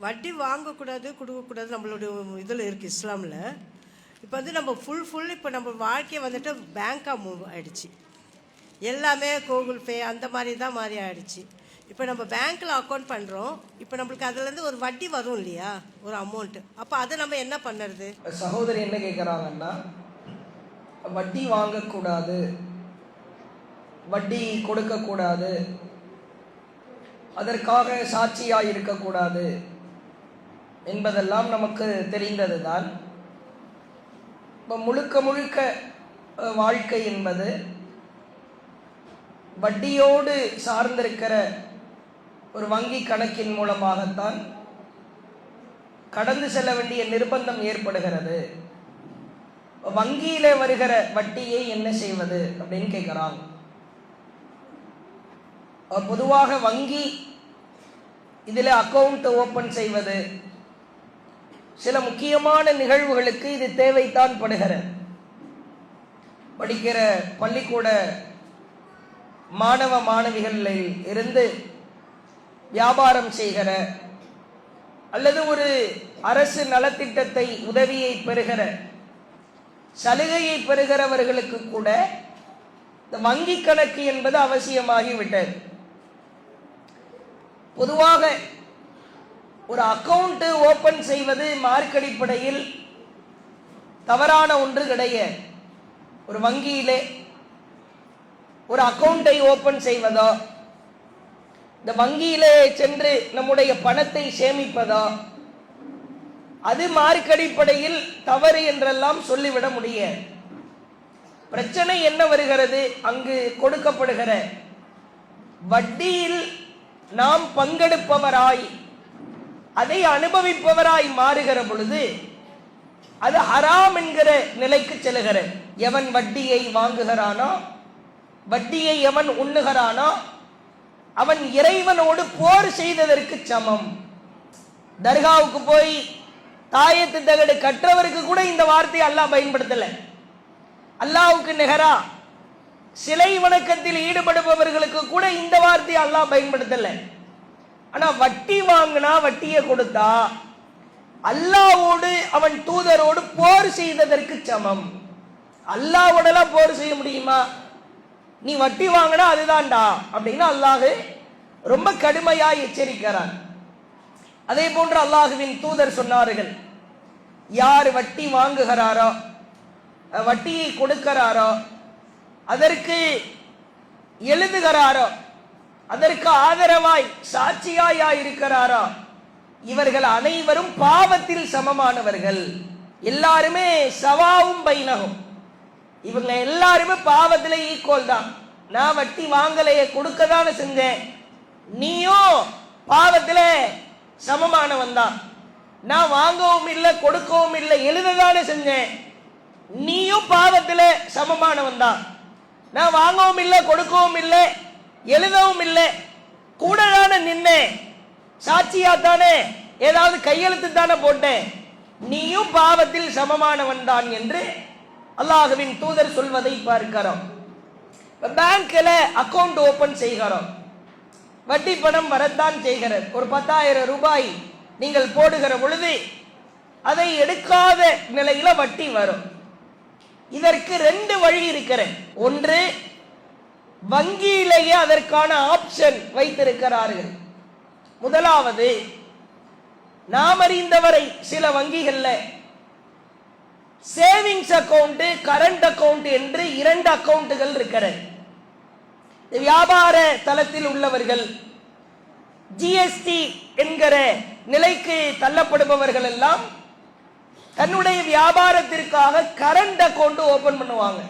வட்டி வாங்கக்கூடாது கொடுக்கக்கூடாது நம்மளுடைய இதில் இருக்குது இஸ்லாமில். இப்போ வந்து நம்ம ஃபுல் இப்போ நம்ம வாழ்க்கையை வந்துட்டு பேங்காக மூவ் ஆகிடுச்சு. எல்லாமே கூகுள் பே அந்த மாதிரி தான் மாறி ஆகிடுச்சு. இப்போ நம்ம பேங்க்கில் அக்கௌண்ட் பண்ணுறோம். இப்போ நம்மளுக்கு அதுலேருந்து ஒரு வட்டி வரும் இல்லையா, ஒரு அமௌண்ட்டு. அப்போ அதை நம்ம என்ன பண்ணுறது? சகோதரி என்ன கேட்குறாங்கன்னா, வட்டி வாங்கக்கூடாது, வட்டி கொடுக்கக்கூடாது, அதற்காக சாட்சியாக இருக்கக்கூடாது என்பதெல்லாம் நமக்கு தெரிந்தது தான். இப்போ முழுக்க வாழ்க்கை என்பது வட்டியோடு சார்ந்திருக்கிற ஒரு வங்கி கணக்கின் மூலமாகத்தான் கடந்து செல்ல வேண்டிய நிர்பந்தம் ஏற்படுகிறது. வங்கியிலே வருகிற வட்டியை என்ன செய்வது அப்படின்னு கேட்குறாங்க. பொதுவாக வங்கி இதில் அக்கௌண்ட் ஓப்பன் செய்வது சில முக்கியமான நிகழ்வுகளுக்கு இது தேவைத்தான் படுகிறது. படிக்கிற பள்ளிக்கூட மாணவ மாணவிகளில் இருந்து வியாபாரம் செய்கிற அல்லது ஒரு அரசு நலத்திட்டத்தை உதவியை பெறுகிற சலுகையை பெறுகிறவர்களுக்கு கூட இந்த வங்கி கணக்கு என்பது அவசியமாகிவிட்டது. பொதுவாக ஒரு அக்கவுண்ட் ஓபன் செய்வது மார்க் அடிப்படையில் தவறான ஒன்று கிடையாது. ஒரு வங்கியிலே ஒரு அக்கவுண்டை ஓபன் செய்வதோ, இந்த வங்கியிலே சென்று நம்முடைய பணத்தை சேமிப்பதோ, அது மார்க் அடிப்படையில் தவறு என்றெல்லாம் சொல்லிவிட முடியாது. பிரச்சனை என்ன வருகிறது? அங்கு கொடுக்கப்படுகிற வட்டியில் நாம் பங்கெடுப்பவராய் அதை அனுபவிப்பவராய் மாறுகிற பொழுது அது ஹராம் என்கிற நிலைக்கு செல்லுகிற. எவன் வட்டியை வாங்குகிறானோ, வட்டியை எவன் உண்ணுகிறானோ, அவன் இறைவனோடு போர் செய்ததற்கு சமம். தர்காவுக்கு போய் தாயத்து தகடு கற்றவருக்கு கூட இந்த வார்த்தையை அல்லாஹ் பயன்படுத்தல. அல்லாஹ்வுக்கு நிகரா சிலை வணக்கத்தில் ஈடுபடுபவர்களுக்கு கூட இந்த வார்த்தையை அல்லாஹ் பயன்படுத்தல. ஆனா வட்டி வாங்கினா, வட்டியை கொடுத்தா அல்லாஹ்வோடு அவன் தூதரோடு போர் செய்ததற்கு சமம். அல்லாஹ்வோடலாம் போர் செய்ய முடியுமா? நீ வட்டி வாங்கினா அதுதான்டா அப்படின்னு அல்லாஹ் ரொம்ப கடுமையா எச்சரிக்கிறான். அதே போன்று அல்லாஹுவின் தூதர் சொன்னார்கள், யார் வட்டி வாங்குகிறாரோ, வட்டியை கொடுக்கிறாரோ, அதற்கு எழுதுகிறாரோ, அதற்கு ஆதரவாய் சாட்சியாயா இருக்கிறாரோ, இவர்கள் அனைவரும் பாவத்தில் சமமானவர்கள். எல்லாருமே சவாவும் பைனகும், இவங்க எல்லாருமே பாவத்தில் ஈக்குவல் தான். நான் வட்டி வாங்கலையே, கொடுக்கதான செஞ்சேன். நீயும் பாவத்தில் சமமானவன் தான். நான் வாங்கவும் இல்லை, கொடுக்கவும் இல்லை, எழுததானே செஞ்சேன். நீயும் பாவத்தில் சமமானவன் தான். நான் வாங்கவும் இல்லை, கொடுக்கவும் இல்லை, எழுதவும் இல்லை, கூட தானே நின்னேன், சாட்சியா தானே ஏதாவது கையெழுத்து தானே போட்டேன். நீயும் பாவத்தில் சமமானவன் தான் என்று அல்லாஹுவின் தூதர் சொல்வதை பார்க்கிறோம். பேங்க்ல அக்கவுண்ட் ஓபன் செய்கிறோம், வட்டி பணம் வரத்தான் செய்கிறது. ஒரு 10,000 ரூபாய் நீங்கள் போடுகிற பொழுது அதை எடுக்காத நிலையில வட்டி வரும். இதற்கு 2 வழி இருக்கிறது. ஒன்று, வங்கியிலேயே அதற்கான ஆப்ஷன் வைத்திருக்கிறார்கள். முதலாவது, நாம் அறிந்தவரை சில வங்கிகள்ல சேவிங்ஸ் அக்கவுண்ட், கரண்ட் அக்கவுண்ட் என்று 2 அக்கவுண்டுகள் இருக்கிறது. வியாபார தளத்தில் உள்ளவர்கள், ஜிஎஸ்டி என்கிற நிலைக்கு தள்ளப்படுபவர்கள் எல்லாம் தன்னுடைய வியாபாரத்திற்காக கரண்ட் அக்கவுண்ட் ஓபன் பண்ணுவாங்க.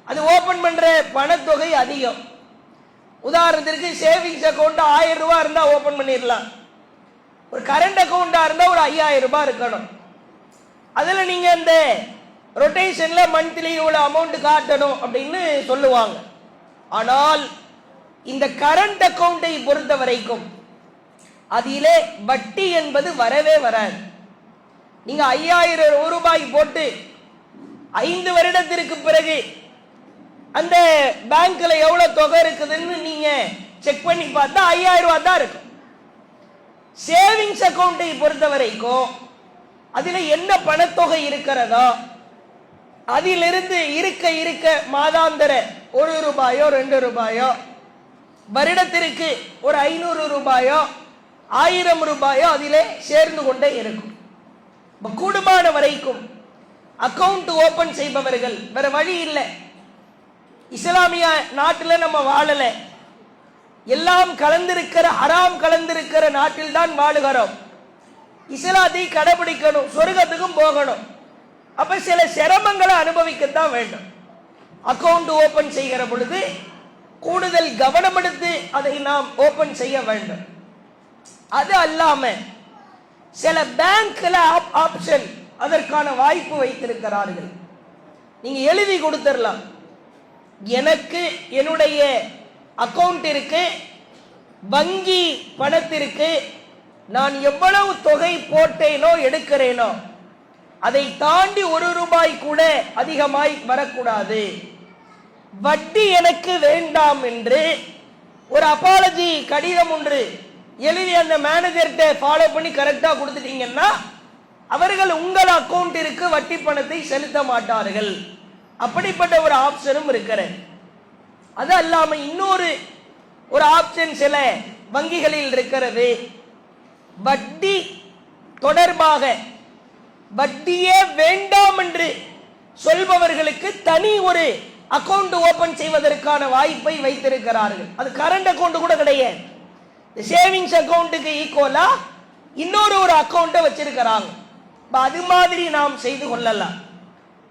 அது ஓபன் பண்ற பணத்தொகை அதிகம். உதாரணத்திற்கு சேவிங்ஸ் அக்கவுண்ட் 1000 ரூபாய் இருந்தா ஓபன் பண்ணிடலாம். ஒரு கரண்ட் அக்கவுண்டா இருந்தா ஒரு 5000 ரூபாய் இருக்கணும். அதுல நீங்க இந்த ரொட்டேஷன்ல மந்த்லி இவ்வளவு அமௌண்ட் காட்டணும் அப்படின்னு சொல்லுவாங்க. ஆனால் இந்த கரண்ட் அக்கவுண்டை பொறுத்த வரைக்கும் அதிலே வட்டி என்பது வரவே வராது. நீங்க 5000 ரூபாய் போட்டு 5 வருடத்திற்கு பிறகு அந்த பேங்க்ல எவ்வளவு தொகை இருக்குதுன்னு நீங்க செக் பண்ணி பார்த்தா 5000 ரூபாய் தான் இருக்கும். சேவிங்ஸ் அக்கௌண்ட்டை பொறுத்த வரைக்கும் அதில் என்ன பணத்தொகை இருக்கிறதோ அதிலிருந்து இருக்க இருக்க மாதாந்திர ₹1 ₹2 வருடத்திற்கு ஒரு ₹500 ₹1000 அதிலே சேர்ந்து கொண்டே இருக்கும். கூடுமான வரைக்கும் அக்கவுண்ட் ஓபன் செய்பவர்கள் வேற வழி இல்லை. இஸ்லாமிய நாட்டில் நம்ம வாழல, எல்லாம் கலந்திருக்கிற ஹராம் கலந்திருக்கிற நாட்டில் தான் வாழுகிறோம். இஸ்லாத்தை கடைபிடிக்கணும், சொர்க்கத்துக்கும் போகணும். அப்ப சில சிரமங்களை அனுபவிக்கத்தான் வேண்டும். அக்கவுண்ட் ஓபன் செய்கிற பொழுது கூடுதல் கவனம் எடுத்து அதை நாம் ஓபன் செய்ய வேண்டும். அது அல்லாம சில பேங்க்ல ஆப்ஷன் அதற்கான வாய்ப்பு வைத்திருக்கிறார்கள். நீங்க எழுதி கொடுத்துடலாம், எனக்கு என்னுடைய அக்கவுண்ட் இருக்கு, வங்கி பணத்திற்கு நான் எவ்வளவு தொகை போட்டேனோ எடுக்கிறேனோ அதை தாண்டி ₹1 கூட அதிகமாய் வரக்கூடாது, வட்டி எனக்கு வேண்டாம் என்று ஒரு அப்பாலஜி கடிதம் ஒன்று எழுதி அந்த மேனேஜர்கிட்ட ஃபாலோ பண்ணி கரெக்டா கொடுத்துட்டீங்கன்னா அவர்கள் உங்கள் அக்கவுண்டிற்கு வட்டி பணத்தை செலுத்த மாட்டார்கள். அப்படிப்பட்ட ஒரு ஆப்ஷனும் இருக்கிறது. அது அல்லாம இன்னொரு ஆப்ஷன் சில வங்கிகளில் இருக்கிறது. வட்டி தொடர்பாக வட்டியே வேண்டாம் என்று சொல்பவர்களுக்கு தனி ஒரு அக்கவுண்ட் ஓபன் செய்வதற்கான வாய்ப்பை வைத்திருக்கிறார்கள். அது கரண்ட் அக்கவுண்ட் கூட கிடையாது, சேவிங்ஸ் அக்கவுண்ட்டுக்கு ஈக்குவலா இன்னொரு அக்கவுண்ட்டை வச்சிருக்கிறாங்க. அது மாதிரி நாம் செய்து கொள்ளலாம்.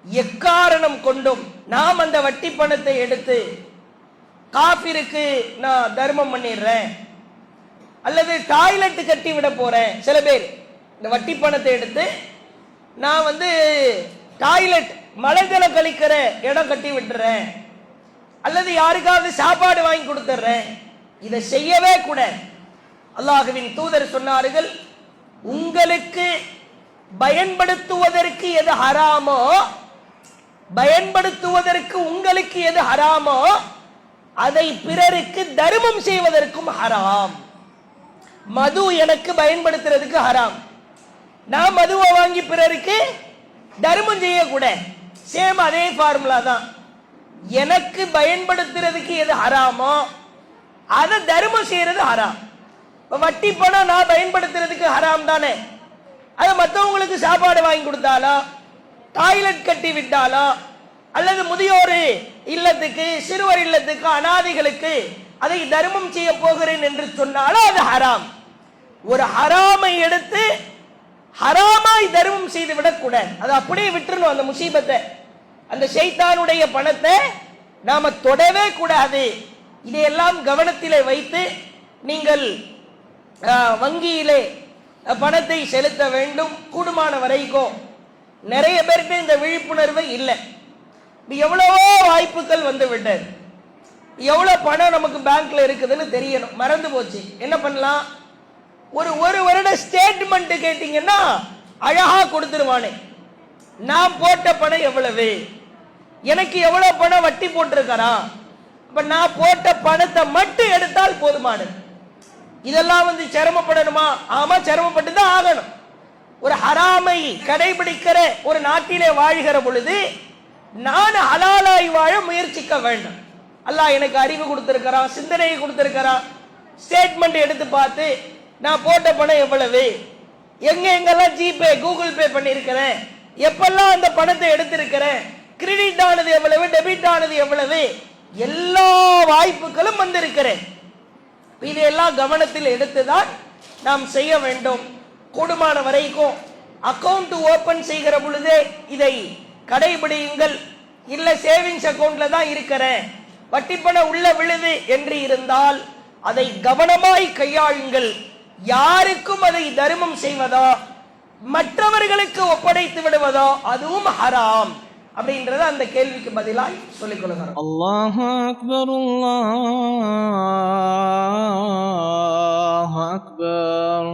எக்காரணம் கொண்டும் நாம் அந்த வட்டி பணத்தை எடுத்து காபிருக்கு நான் தர்மம் பண்ணிடுறேன் அல்லது டாய்லெட் கட்டி விட போறேன். சில பேர் இந்த வட்டி பணத்தை எடுத்து நான் டாய்லெட் மலைஜல கழிக்கிற இடம் கட்டி விட்டுறேன் அல்லது யாருக்காவது சாப்பாடு வாங்கி கொடுத்துறேன். இதை செய்யவே கூட அல்லாஹ்வின் தூதர் சொன்னார்கள், உங்களுக்கு பயன்படுத்துவதற்கு எது ஹராமோ, பயன்படுத்துவதற்கு உங்களுக்கு எது ஹராமோ அதை பிறருக்கு தர்மம் செய்வதற்கும் ஹராம். மது எனக்கு பயன்படுத்துறதுக்கு ஹராம், நான் மதுவை வாங்கி பிறருக்கு தர்மம் செய்யக்கூட. சேம் அதே ஃபார்முலா தான். எனக்கு பயன்படுத்துறதுக்கு எது ஹராமோ அதை தர்மம் செய்யறது ஹராம். வட்டி பணம் நான் பயன்படுத்துறதுக்கு ஹராம் தானே, அது மற்றவங்களுக்கு சாப்பாடு வாங்கி கொடுத்தாலோ டாய்லெட் கட்டி விட்டாலோ அல்லது முதியோர் இல்லத்துக்கு சிறுவர் இல்லத்துக்கு அனாதைகளுக்கு அதை தர்மம் செய்ய போகிறேன் என்று சொன்னாலும் அது ஹராம். ஒரு ஹராமை எடுத்து ஹராமாய் தர்மம் செய்து விடக்கூடாது, அது அப்படியே விட்டுறணும். அந்த முசீபத்தை, அந்த ஷைத்தானுடைய பணத்தை நாம தொடவே கூடாது. இதையெல்லாம் கவனத்திலே வைத்து நீங்கள் வங்கியிலே பணத்தை செலுத்த வேண்டும். கூடுமான வரைக்கும் நிறைய பேருக்கு இந்த விழிப்புணர்வு இல்லை. எவ்வளவோ வாய்ப்புகள் வந்து விட்டது, எவ்வளவு பணம் நமக்கு பேங்க்ல இருக்குதுன்னு தெரியணும், மறந்து போச்சு. என்ன பண்ணலாம், ஒரு வருட ஸ்டேட்மெண்ட் கேட்டீங்கன்னா அழகா கொடுத்துருவானே. நான் போட்ட பணம் எவ்வளவு, எனக்கு எவ்வளவு பணம் வட்டி போட்டிருக்காரா, அப்ப நான் போட்ட பணத்தை மட்டும் எடுத்தால் போதுமானது. இதெல்லாம் சிரமப்படணுமா? ஆமா, சிரமப்பட்டு தான் ஆகணும். ஒரு ஹராமை கடைபிடிக்கிற ஒரு நாட்டிலே வாழ்கிற பொழுது நான் ஹலாலாய் வாழ முயற்சிக்க வேண்டும். அல்லாஹ் எனக்கு அறிவு கொடுத்திருக்கிறான், சிந்தனையை கொடுத்திருக்கிறான். ஸ்டேட்மெண்ட் எடுத்து பார்த்து நான் போட்ட பணம் எவ்வளவு, எங்கெல்லாம் ஜிபே கூகுள் பே பண்ணியிருக்கிறேன், எப்பெல்லாம் அந்த பணத்தை எடுத்திருக்கிறேன், கிரெடிட் ஆனது எவ்வளவு, டெபிட் ஆனது எவ்வளவு, எல்லா வாய்ப்புகளும் வந்திருக்கிறேன். இதையெல்லாம் கவனத்தில் எடுத்துதான் நாம் செய்ய வேண்டும். கூடுமான வரைக்கும் அக்கவுண்ட் ஓபன் செய்கிற பொழுதே இதை கடைபிடியுங்கள். இல்ல சேவிங்ஸ் அக்கவுண்ட்ல தான் இருக்கிறேன், வட்டி பணம் உள்ள விழுது என்று இருந்தால் அதை கவனமாய் கையாளுங்கள். யாருக்கும் அதை தர்மம் செய்வதோ மற்றவர்களுக்கு ஒப்படைத்து விடுவதோ அதுவும் ஹராம் அப்படின்றத அந்த கேள்விக்கு பதிலாய் சொல்லிக் கொள்கிறோம். அல்லாஹு அக்பர், அல்லாஹு அக்பர்.